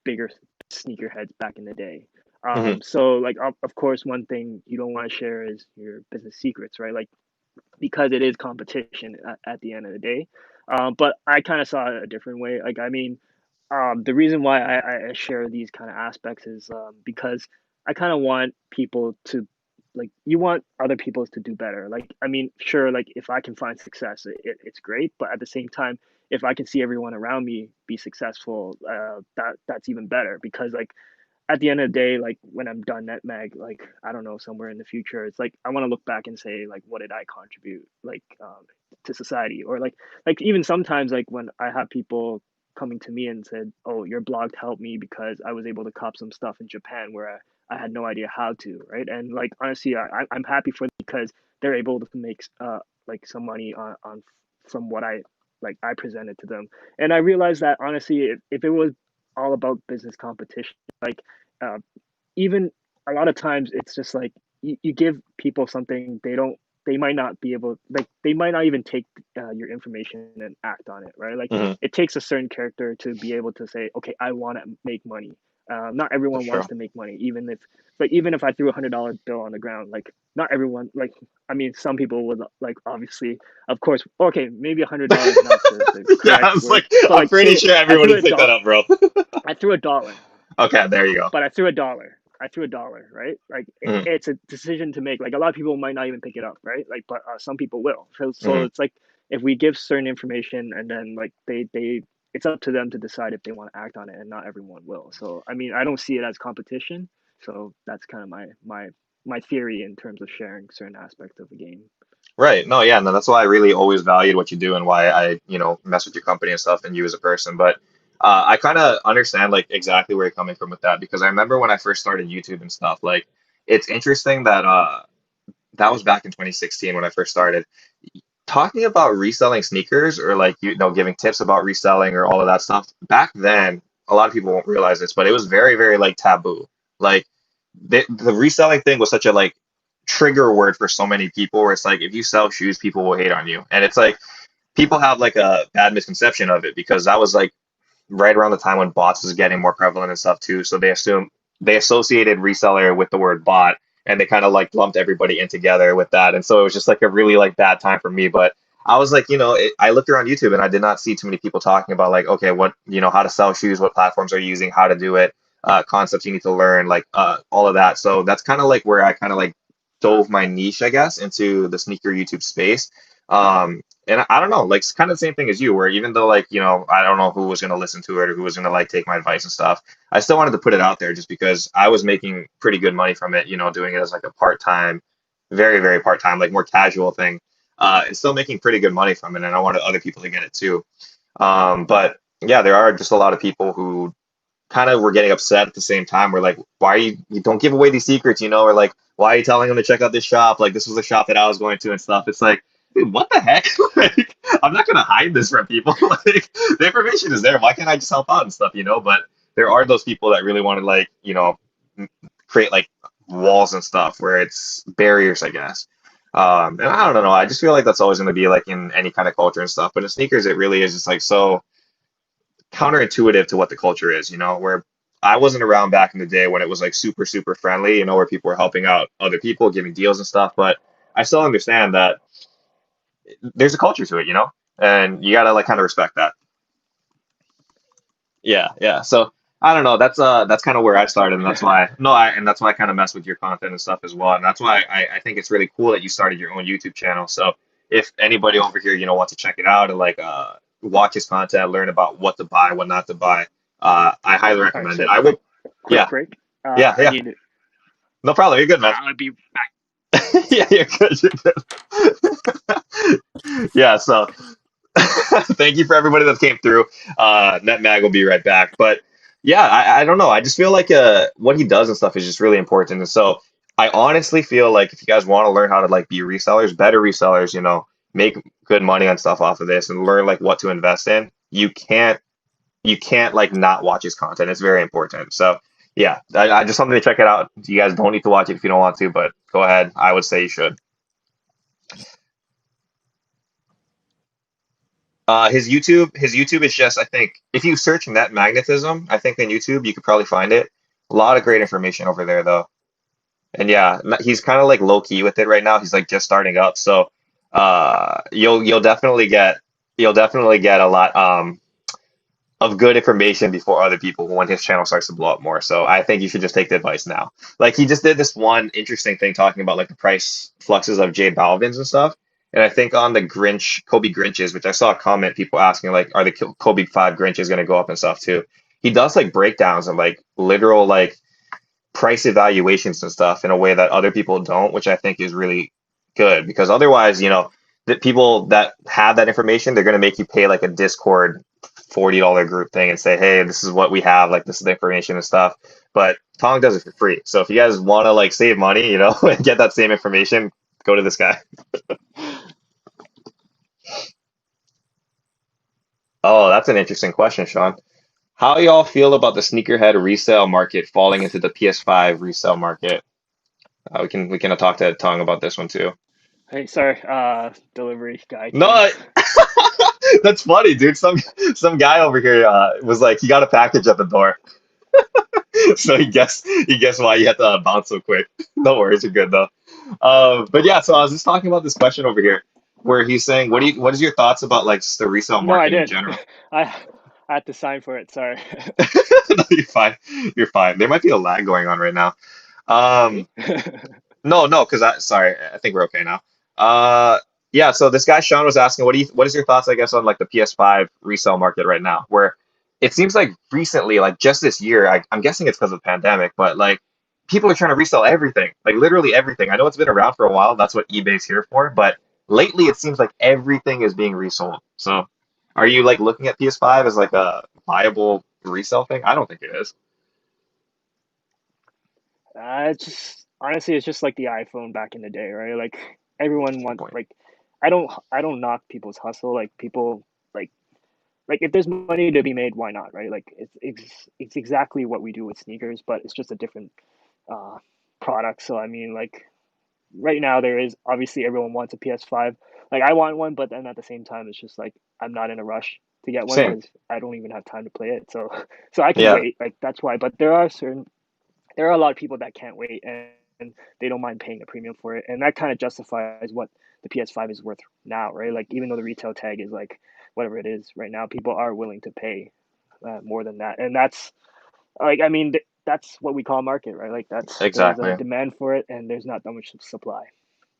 bigger sneakerheads back in the day. Hmm. So like of course one thing you don't want to share is your business secrets, right? Like because it is competition at the end of the day. But I kind of saw it a different way. Like I mean, the reason why I share these kind of aspects is because I kind of want people to like you want other people to do better. Like I mean, sure, like if I can find success, it's great. But at the same time, if I can see everyone around me be successful, that's even better because like at the end of the day, like when I'm done NetMag, like I don't know, somewhere in the future, it's like I want to look back and say like, what did I contribute like to society, or like even sometimes like when I have people coming to me and said, oh, your blog helped me because I was able to cop some stuff in Japan where I had no idea how to, right? And like honestly, I'm happy for them because they're able to make like some money on from what I presented to them, and I realized that honestly, if it was all about business competition like uh, even a lot of times it's just like you give people something they might not be able like they might not even take your information and act on it, right? Like Hmm. it takes a certain character to be able to say, okay, I want to make money. Not That's everyone wants true. to make money, even if I threw $100 bill on the ground, like not everyone like I mean some people would like obviously of course okay maybe $100 is not the Yeah, I correct was word, like, but I'm like pretty say sure I everyone threw would a pick that dollar up, bro. I threw a dollar Okay, there you go. but I threw a dollar. I threw a dollar, right? Like Hmm. it's a decision to make. Like a lot of people might not even pick it up, right? Like, but some people will. So Hmm. it's like if we give certain information and then like it's up to them to decide if they want to act on it, and not everyone will. So I mean, I don't see it as competition. So that's kind of my theory in terms of sharing certain aspects of the game. Right. No, yeah, no, that's why I really always valued what you do and why I, mess with your company and stuff and you as a person. But I kind of understand like exactly where you're coming from with that because I remember when I first started YouTube and stuff, like it's interesting that that was back in 2016 when I first started. Talking about reselling sneakers or like giving tips about reselling or all of that stuff back then, a lot of people won't realize this, but it was very, very like taboo. Like the reselling thing was such a like trigger word for so many people where it's like if you sell shoes, people will hate on you. And it's like people have like a bad misconception of it because that was like right around the time when bots was getting more prevalent and stuff too. So they associated reseller with the word bot and they kind of like lumped everybody in together with that. And so it was just like a really like bad time for me. But I was like, I looked around YouTube and I did not see too many people talking about like, okay, what, how to sell shoes, what platforms are you using, how to do it, concepts you need to learn, like all of that. So that's kind of like where I kind of like dove my niche, I guess, into the sneaker YouTube space. And I don't know, like it's kind of the same thing as you, where even though like, I don't know who was gonna listen to it or who was gonna like take my advice and stuff, I still wanted to put it out there just because I was making pretty good money from it, doing it as like a part-time, very, very part-time, like more casual thing. And still making pretty good money from it, and I wanted other people to get it too. But yeah, there are just a lot of people who kind of were getting upset at the same time. We're like, why are you don't give away these secrets, or like, why are you telling them to check out this shop? Like, this was the shop that I was going to and stuff. It's like, dude, what the heck? Like, I'm not gonna hide this from people. Like, the information is there. Why can't I just help out and stuff, But there are those people that really want to like, create like walls and stuff where it's barriers, I guess. And I don't know. I just feel like that's always going to be like in any kind of culture and stuff. But in sneakers, it really is just like so counterintuitive to what the culture is, where I wasn't around back in the day when it was like super, super friendly, where people were helping out other people, giving deals and stuff. But I still understand that there's a culture to it, and you gotta like kind of respect that. Yeah, yeah. So I don't know. That's kind of where I started, and that's why no, and that's why I kind of mess with your content and stuff as well, and that's why I think it's really cool that you started your own YouTube channel. So if anybody over here, wants to check it out and like watch his content, learn about what to buy, what not to buy, I highly All right, recommend it. so I will. quick Yeah, break. yeah, I yeah. need. No problem. You're good, man. I'll be back. Yeah, you're good. You're good. Yeah. So thank you for everybody that came through. NetMag will be right back. But yeah, I don't know. I just feel like what he does and stuff is just really important. And so I honestly feel like if you guys want to learn how to like be resellers, better resellers, make good money on stuff off of this and learn like what to invest in, you can't like not watch his content. It's very important. So yeah, I just something to check it out. You guys don't need to watch it if you don't want to, but go ahead. I would say you should. His YouTube is just, I think, if you search net magnetism, I think in YouTube you could probably find it. A lot of great information over there though. And yeah, he's kind of like low key with it right now. He's like just starting up, so you'll definitely get a lot of good information before other people when his channel starts to blow up more. So I think you should just take the advice now. Like he just did this one interesting thing talking about like the price fluxes of J Balvin's and stuff. And I think on the Kobe Grinches, which I saw a comment people asking like, are the Kobe 5 Grinches going to go up and stuff too? He does like breakdowns and like literal like price evaluations and stuff in a way that other people don't, which I think is really good because otherwise, the people that have that information, they're going to make you pay like a Discord $40 group thing and say, hey, this is what we have, like this is the information and stuff. But Tong does it for free. So if you guys want to like save money, and get that same information, go to this guy. Oh, that's an interesting question, Sean. How y'all feel about the sneakerhead resale market falling into the PS5 resale market? We can talk to Tong about this one too. Hey, sorry. Delivery guy came. No, that's funny, dude. Some guy over here was like he got a package at the door, so he guessed why you had to bounce so quick. No worries, you're good though. But yeah, so I was just talking about this question over here, where he's saying, what is your thoughts about like just the resale No, I market in did. general? I I had to sign for it. Sorry. No, you're fine. You're fine. There might be a lag going on right now. Really? Um, No, no, because sorry, I think we're okay now. Yeah, so this guy Sean was asking, what is your thoughts, I guess, on like the PS5 resale market right now, where it seems like recently, like just this year, I'm guessing it's because of the pandemic, but like people are trying to resell everything, like literally everything. I know it's been around for a while, that's what eBay's here for, but lately it seems like everything is being resold. So, are you like looking at PS5 as like a viable resale thing? I don't think it is. It's just honestly, it's just like the iPhone back in the day, right? Like everyone Good wants point. like I don't knock people's hustle. Like people like if there's money to be made, why not, right? Like it's exactly what we do with sneakers, but it's just a different uh product. So I mean, like right now there is obviously everyone wants a PS5. Like I want one, but then at the same time, it's just like I'm not in a rush to get one Same. because I don't even have time to play it. So so I can Yeah, wait. Like that's why. But there are a lot of people that can't wait and they don't mind paying a premium for it, and that kind of justifies what the PS5 is worth now, right? Like even though the retail tag is like whatever it is right now, people are willing to pay more than that, and that's like I mean that's what we call market, right? Like there's a exactly. demand for it, and there's not that much supply.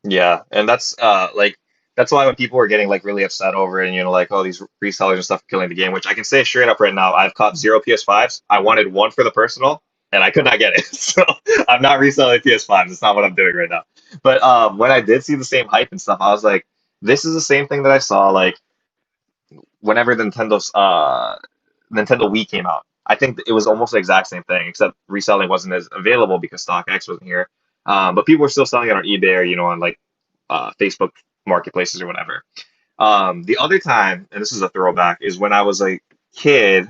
Yeah, and that's why when people were getting like really upset over it and like oh these resellers and stuff killing the game, which I can say straight up right now, I've caught zero PS5s. I wanted one for the personal and I could not get it. So I'm not reselling PS5s. It's not what I'm doing right now. But when I did see the same hype and stuff, I was like, this is the same thing that I saw like whenever Nintendo Wii came out. I think it was almost the exact same thing, except reselling wasn't as available because StockX wasn't here. But people were still selling it on eBay or on like Facebook marketplaces or whatever. The other time, and this is a throwback, is when I was a kid.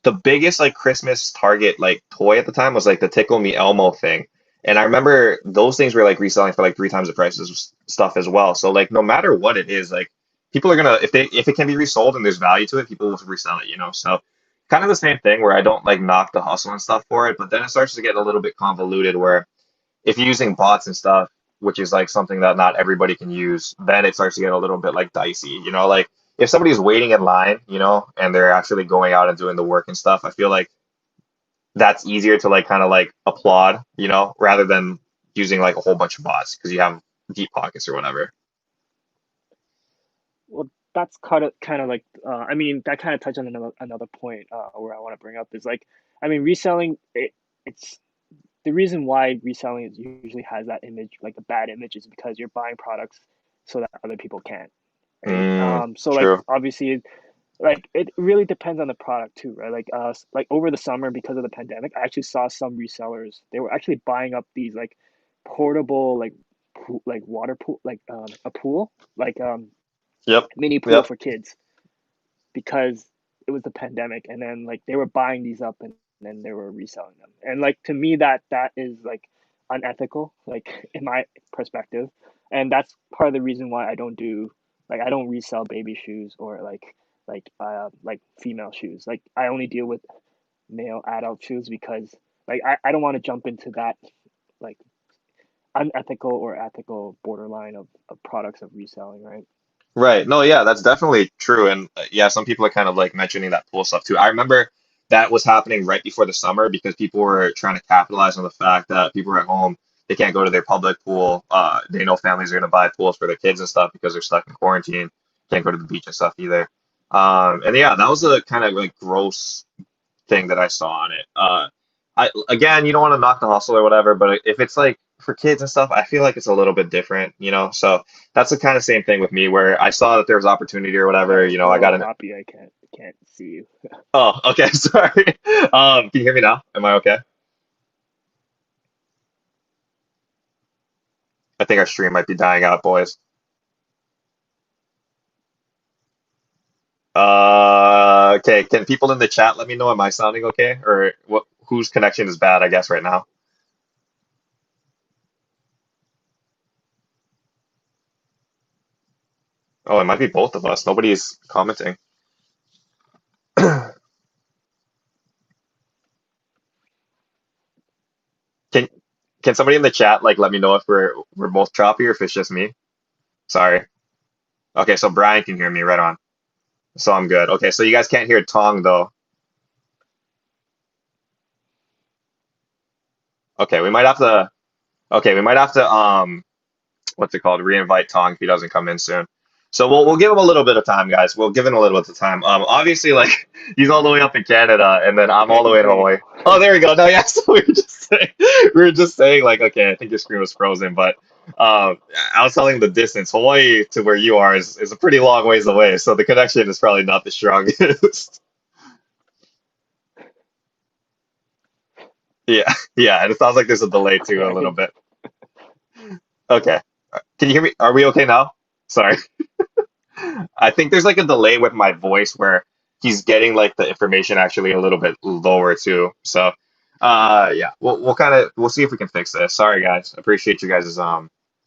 The biggest like Christmas Target like toy at the time was like the Tickle Me Elmo thing. And I remember those things were like reselling for like three times the prices of stuff as well. So like no matter what it is, like people are gonna if it can be resold and there's value to it, people will resell it. So kind of the same thing where I don't like knock the hustle and stuff for it, but then it starts to get a little bit convoluted where if you're using bots and stuff. which is like something that not everybody can use, then it starts to get a little bit like dicey. Like if somebody's waiting in line, and they're actually going out and doing the work and stuff, I feel like that's easier to like kind of like applaud, rather than using like a whole bunch of bots because you have deep pockets or whatever. Well, that's kind of like I mean that kind of touched on another point where I want to bring up is like I mean reselling it's the reason why reselling is usually has that image like a bad image is because you're buying products so that other people can't, right? So like True. obviously like it really depends on the product too, right? Like over the summer because of the pandemic, I actually saw some resellers they were actually buying up these like portable like like water pool like a pool like Yep. mini pool Yep. for kids because it was the pandemic and then like they were buying these up and then they were reselling them and like to me that is like unethical like in my perspective and that's part of the reason why I don't resell baby shoes or like female shoes like I only deal with male adult shoes because like I don't want to jump into that like unethical or ethical borderline of products of reselling, right? Right. No, yeah, that's definitely true. And yeah, some people are kind of like mentioning that pool stuff too. I remember that was happening right before the summer because people were trying to capitalize on the fact that people are at home, they can't go to their public pool. They know families are going to buy pools for their kids and stuff because they're stuck in quarantine, can't go to the beach and stuff either. And yeah, that was a kind of like gross thing that I saw on it. I again, you don't want to knock the hustle or whatever, but if it's like for kids and stuff, I feel like it's a little bit different. So that's the kind of same thing with me where I saw that there was opportunity or whatever. Sorry, it's a I little got an. choppy. I can't see you. Oh, okay, sorry. Can you hear me now? Am I okay? I think our stream might be dying out, boys. Okay. Can people in the chat let me know? Am I sounding okay, or what? Whose connection is bad? I guess right now. Oh, it might be both of us. Nobody's commenting. Can can somebody in the chat like let me know if we're both choppy or if it's just me? Sorry. Okay, so Brian can hear me right on. So I'm good. Okay, so you guys can't hear Tong though. Okay, we might have to what's it called? Reinvite Tong if he doesn't come in soon. So we'll give him a little bit of time, guys. We'll give him a little bit of time. Obviously, like he's all the way up in Canada, and then I'm Okay, I all the can way in hear you Hawaii. now. Oh, there we go. No, yeah. So we were just saying like, okay, I think your screen was frozen, but I was telling the distance. Hawaii to where you are is a pretty long ways away, so the connection is probably not the strongest. Yeah, yeah, and it sounds like there's a delay too, Okay, a I little can. bit. Okay, can you hear me? Are we okay now? Sorry. I think there's like a delay with my voice where he's getting like the information actually a little bit lower too. So, yeah, we'll see if we can fix this. Sorry, guys. Appreciate you guys'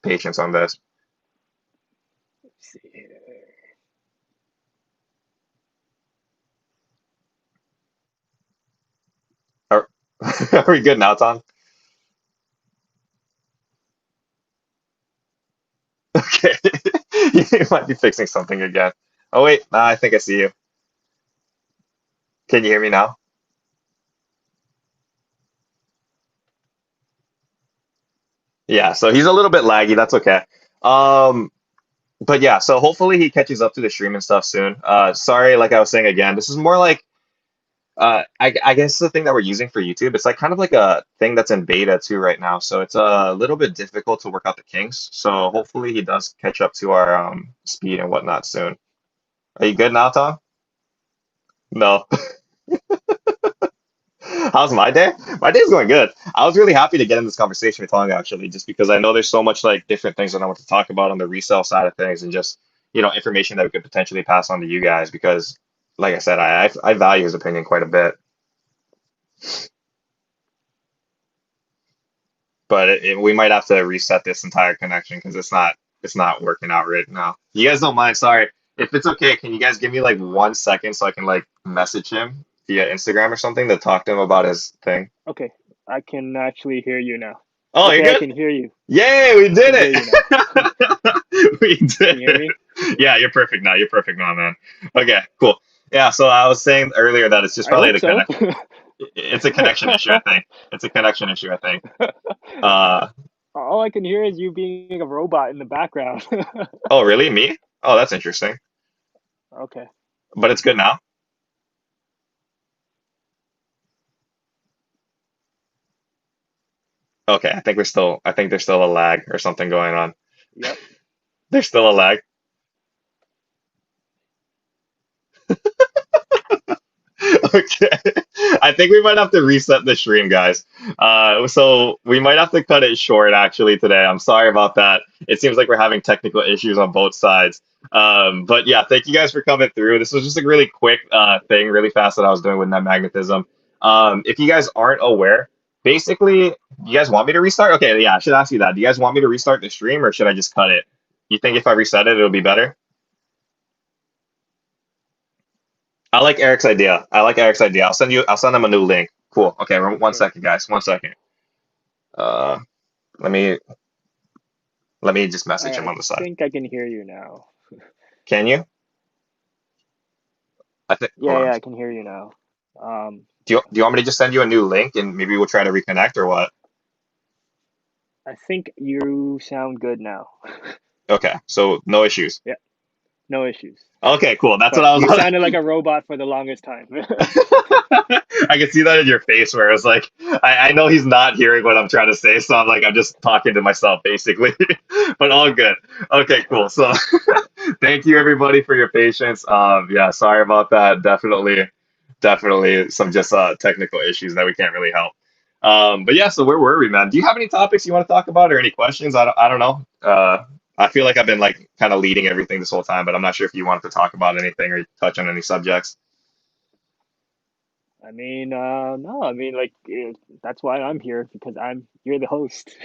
patience on this. Let's see here. Are, are we good now, Tom? Okay. You might be fixing something again. Oh wait, nah, I think I see you. Can you hear me now? Yeah, so he's a little bit laggy. That's okay. Um, but yeah, so hopefully he catches up to the stream and stuff soon. Sorry, like I was saying again, this is more like I guess the thing that we're using for YouTube, it's like kind of like a thing that's in beta too right now. So it's a little bit difficult to work out the kinks. So hopefully he does catch up to our speed and whatnot soon. Are you good now, Tom? No. How's my day? My day's going good. I was really happy to get in this conversation with Tom actually, just because I know there's so much like different things that I want to talk about on the resale side of things and just, information that we could potentially pass on to you guys because like I said, I value his opinion quite a bit. But we might have to reset this entire connection because it's not working out right now. You guys don't mind? Sorry. If it's okay, can you guys give me like 1 second so I can like message him via Instagram or something to talk to him about his thing? Okay, I can actually hear you now. Oh, you're Okay, I good? can hear you. Yay, we I did can hear you now. it. We Can did you hear it. me? Yeah, you're perfect now. You're perfect now, man. Okay, cool. Yeah, so I was saying earlier that it's just I probably hope the so. connection. It's a connection issue, I think. It's a connection issue, I think. Uh, All I can hear is you being a robot in the background. oh, really? Me? Oh, that's interesting. Okay. But it's good now. Okay, I think there's still a lag or something going on. Yep. There's still a lag. Okay. I think we might have to reset the stream, guys. So we might have to cut it short actually today. I'm sorry about that. It seems like we're having technical issues on both sides. But yeah, thank you guys for coming through. This was just a really quick thing, really fast that I was doing with net magnetism. If you guys aren't aware, basically, you guys want me to restart? Okay, yeah, I should ask you that. Do you guys want me to restart the stream or should I just cut it? You think if I reset it, it'll be better? I like Eric's idea. I like Eric's idea. I'll send them a new link. Cool. Okay, one Okay. second, guys. One second. Uh, let me let me just message him I on the side. think I can hear you now. Can you? I think. Hold Yeah, on. yeah, I can hear you now. Um, Do you want me to just send you a new link and maybe we'll try to reconnect or what? I think you sound good now. Okay. So no issues. Yeah, no issues. Okay, cool. That's what But I you was. sounded like a robot for the longest time. I can see that in your face where it's like I know he's not hearing what I'm trying to say, so I'm just talking to myself basically. But all good. Okay, cool. So thank you everybody for your patience. Yeah, sorry about that. Definitely some just technical issues that we can't really help. But yeah, so where were we, man? Do you have any topics you want to talk about or any questions? I don't know. I feel like I've been like kind of leading everything this whole time, but I'm not sure if you wanted to talk about anything or touch on any subjects. I mean, no, I mean, like, that's why I'm here because you're the host.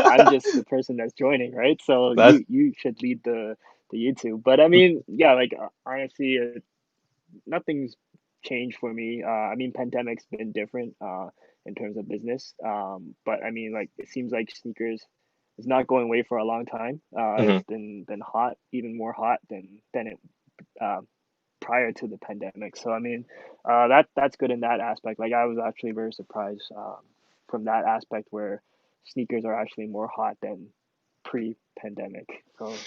I'm just the person that's joining, right? So That's you should lead the YouTube. But I mean, yeah, like, honestly, nothing's changed for me. I mean, pandemic's been different, in terms of business. But I mean, like, it seems like sneakers is not going away for a long time. It's mhm. been hot, even more hot than it, uh, prior to the pandemic. So I mean, that's good in that aspect. Like I was actually very surprised, from that aspect where sneakers are actually more hot than pre-pandemic. So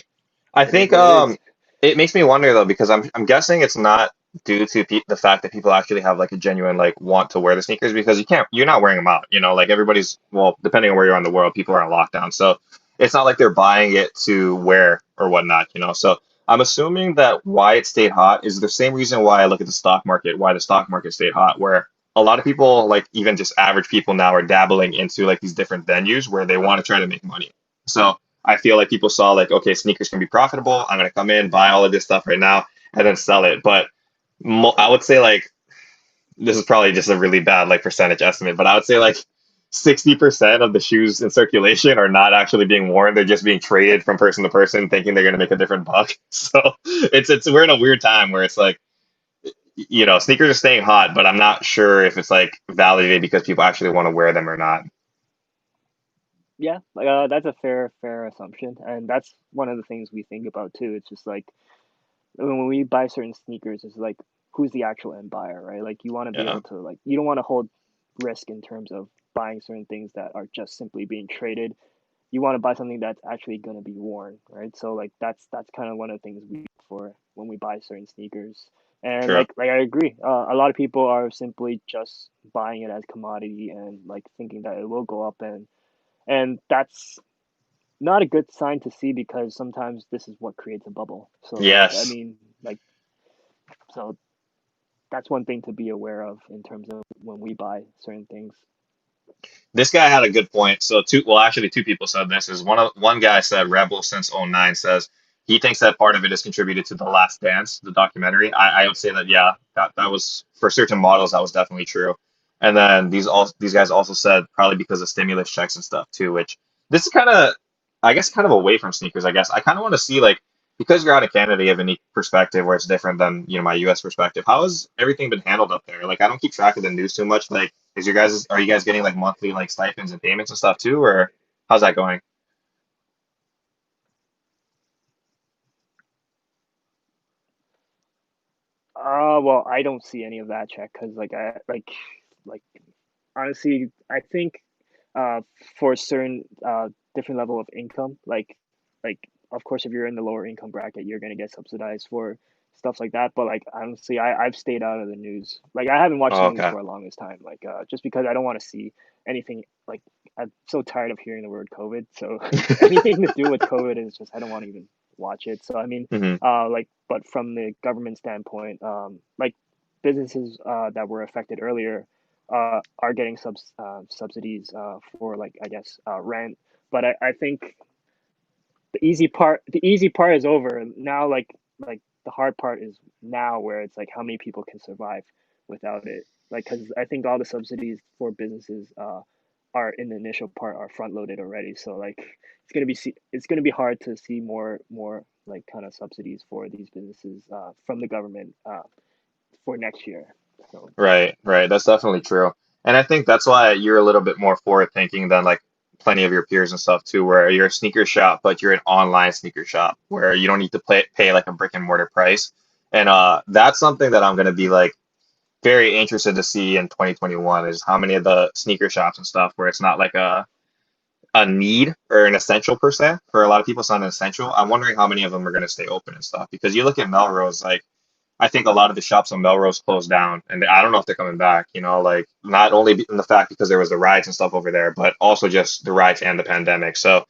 I it is think what it is. it makes me wonder though because I'm guessing it's not due to the fact that people actually have like a genuine like want to wear the sneakers because you're not wearing them out, like everybody's well depending on where you're in the world people are on lockdown so it's not like they're buying it to wear or whatnot. So I'm assuming that why it stayed hot is the same reason why I look at the stock market, why the stock market stayed hot, where a lot of people like even just average people now are dabbling into like these different venues where they want to try to make money. So I feel like people saw like, okay, sneakers can be profitable. I'm gonna come in, buy all of this stuff right now, and then sell it. But I would say like this is probably just a really bad like percentage estimate, but I would say like 60% of the shoes in circulation are not actually being worn. They're just being traded from person to person, thinking they're gonna make a different buck. So it's we're in a weird time where it's like sneakers are staying hot, but I'm not sure if it's like validated because people actually want to wear them or not. Yeah, like, that's a fair assumption, and that's one of the things we think about too. It's just like when we buy certain sneakers, it's like who's the actual end buyer, right? Like you want to be Yeah, able to like you don't want to hold risk in terms of buying certain things that are just simply being traded. You want to buy something that's actually going to be worn, right? So like that's kind of one of the things we look for when we buy certain sneakers. And true. like I agree, a lot of people are simply just buying it as commodity and like thinking that it will go up, and that's not a good sign to see because sometimes this is what creates a bubble. So I Yes. mean, like, so that's one thing to be aware of in terms of when we buy certain things. This guy had a good point. So actually two people said this is one guy said Rebel since '09 says he thinks that part of it is contributed to The Last Dance, the documentary. I would say that yeah, that was for certain models that was definitely true. And then these guys also said probably because of stimulus checks and stuff too, which this is kind of I guess kind of away from sneakers, I guess. I kind of want to see like because you're out of Canada, you have a unique perspective where it's different than my US perspective. How has everything been handled up there? Like I don't keep track of the news too much. Like Is your guys are you guys getting like monthly like stipends and payments and stuff too, or how's that going? Well, I don't see any of that check because like honestly, I think uh for a certain different level of income, like of course if you're in the lower income bracket, you're gonna get subsidized for stuff like that. But like honestly, I've stayed out of the news. Like I haven't watched the Oh, news okay. for a longest time. Like just because I don't want to see anything like I'm so tired of hearing the word COVID. So anything to do with COVID is just I don't want to even watch it. So I mean, Hmm. but from the government standpoint, like businesses that were affected earlier are getting subsidies for like I guess rent. But I think the easy part is over now. Like the hard part is now where it's like how many people can survive without it. Like because I think all the subsidies for businesses are in the initial part are front loaded already. So like it's gonna be hard to see more like kind of subsidies for these businesses from the government for next year. So Right, right. That's definitely true. And I think that's why you're a little bit more forward thinking than like plenty of your peers and stuff too, where you're a sneaker shop, but you're an online sneaker shop where you don't need to pay like a brick and mortar price. And that's something that I'm gonna be like very interested to see in 2021 is how many of the sneaker shops and stuff where it's not like a need or an essential per se. For a lot of people, it's not an essential. I'm wondering how many of them are gonna stay open and stuff because you look at Melrose, like I think a lot of the shops on Melrose closed down, and I don't know if they're coming back. You know, like not only in the fact because there was the riots and stuff over there, but also just the riots and the pandemic. So,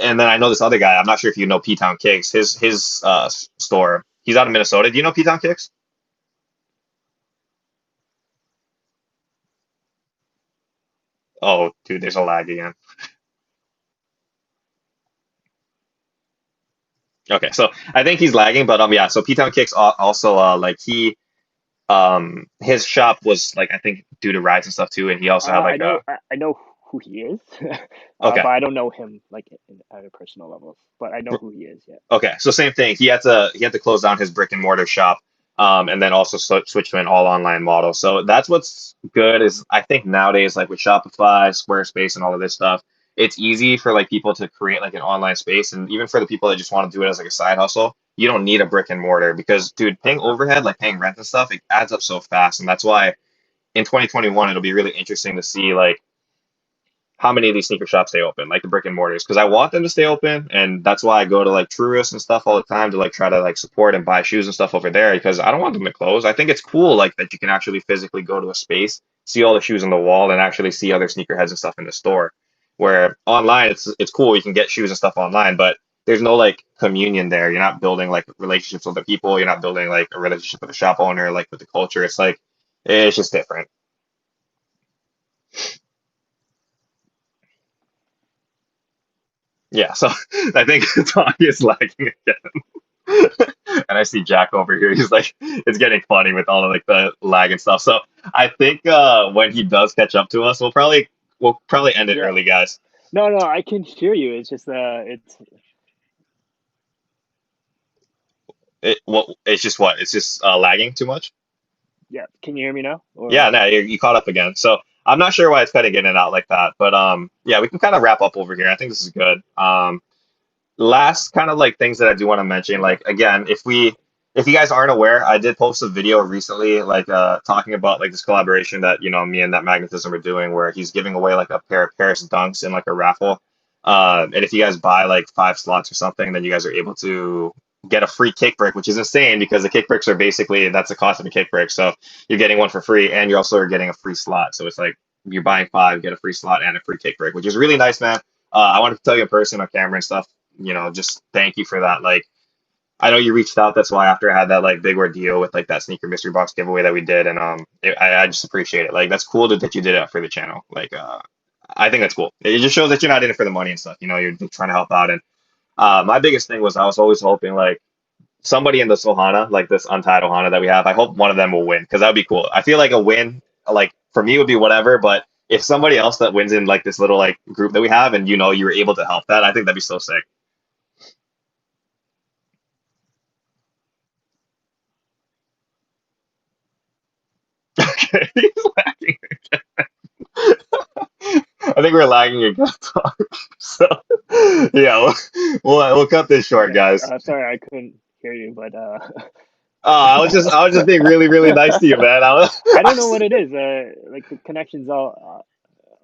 and then I know this other guy. I'm not sure if you know P Town Kicks. His store. He's out of Minnesota. Do you know P Town Kicks? Oh, dude, there's a lag again. Okay, so I think he's lagging, but yeah. So P Town Kicks also like he his shop was like I think due to riots and stuff too, and he also had I like know a I know who he is, okay. but I don't know him like at a personal level. But I know who he is. Yeah. Okay, so same thing. He had to close down his brick and mortar shop, and then also switch to an all online model. So that's what's good is I think nowadays like with Shopify, Squarespace, and all of this stuff, it's easy for like people to create like an online space, and even for the people that just want to do it as like a side hustle, you don't need a brick and mortar because dude, paying overhead like paying rent and stuff, it adds up so fast, and that's why in 2021 it'll be really interesting to see like how many of these sneaker shops stay open, like the brick and mortars, because I want them to stay open, and that's why I go to like Truist and stuff all the time to like try to like support and buy shoes and stuff over there because I don't want them to close. I think it's cool like that you can actually physically go to a space, see all the shoes on the wall, and actually see other sneakerheads and stuff in the store. Where online it's cool, you can get shoes and stuff online, but there's no like communion there. You're not building like relationships with the people. You're not building like a relationship with the shop owner, like with the culture. It's like it's just different. Yeah, so I think Tanya is lagging again. And I see Jack over here. He's like, it's getting funny with all of like the lag and stuff. So I think when he does catch up to us, we'll probably end it Yeah. early, guys. No, no, I can hear you. It's just it's It's just what? It's just lagging too much. yeah. Can you hear me now? Yeah, Or no, you caught up again. So I'm not sure why it's cutting in and out like that, but yeah, we can kind of wrap up over here. I think this is good. Last kind of like things that I do want to mention, okay. like again, if you guys aren't aware, I did post a video recently, like talking about like this collaboration that me and that Magnetism are doing, where he's giving away like a pair of Paris Dunks in like a raffle. And if you guys buy like 5 slots or something, then you guys are able to get a free kick brick, which is insane because the kick bricks are basically that's the cost of a kick brick. So you're getting one for free, and you're also getting a free slot. So it's like you're buying five, get a free slot and a free kick brick, which is really nice, man. I wanted to tell you in person on camera and stuff, just thank you for that. Like, I know you reached out. That's why after I had that like big ordeal with like that sneaker mystery box giveaway that we did, and I just appreciate it. Like, that's cool that you did it for the channel. Like, I think that's cool. It just shows that you're not in it for the money and stuff. You're just trying to help out. And my biggest thing was I was always hoping like somebody in this Ohana, like this untied Ohana that we have, I hope one of them will win because that would be cool. I feel like a win, like for me, would be whatever, but if somebody else that wins in like this little like group that we have, and you were able to help that, I think that'd be so sick. Okay, he's laughing. think we're lagging again. So yeah, we'll cut this short, Okay. guys. Sorry, I couldn't hear you, but I was just being really, really nice to you, man. I I don't know what it is. Like the connection's all.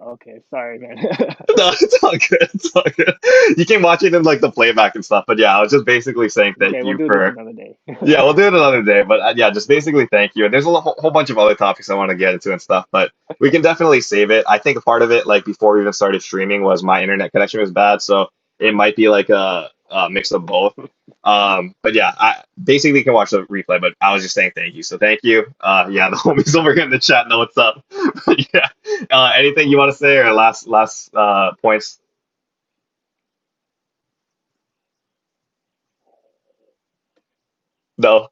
Okay, sorry, man. no, it's all good. It's all good. You can watch it in like the playback and stuff, but yeah, I was just basically saying thank Okay, we'll you do this for. another day. Yeah, we'll do it another day, but yeah, just basically thank you. And there's a whole bunch of other topics I want to get into and stuff, but we can definitely save it. I think a part of it, like before we even started streaming, was my internet connection was bad, so it might be like a mix of both. But yeah, I basically can watch the replay, but I was just saying thank you. So thank you. Yeah, the homies over here in the chat know what's up. But yeah, anything you want to say or last points? No,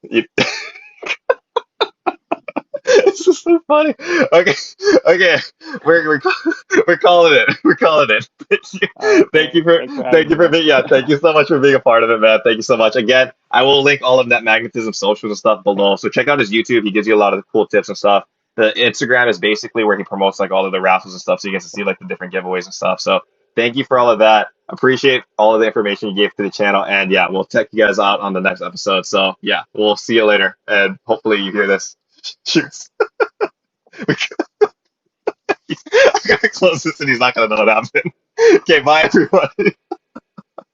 it's just so funny. Okay, okay, we're we're calling it. We're calling it. All right, thanks for having Thank you me, for man. being yeah. Thank you so much for being a part of it, man. Thank you so much. Again, I will link all of Netmagnetism socials and stuff below. So check out his YouTube. He gives you a lot of cool tips and stuff. The Instagram is basically where he promotes like all of the raffles and stuff, so you get to see like the different giveaways and stuff. So thank you for all of that. Appreciate all of the information you gave to the channel, and yeah, we'll check you guys out on the next episode. So yeah, we'll see you later, and hopefully you hear this. Cheers. I gotta close this and he's not gonna know what happened. Okay, bye everybody.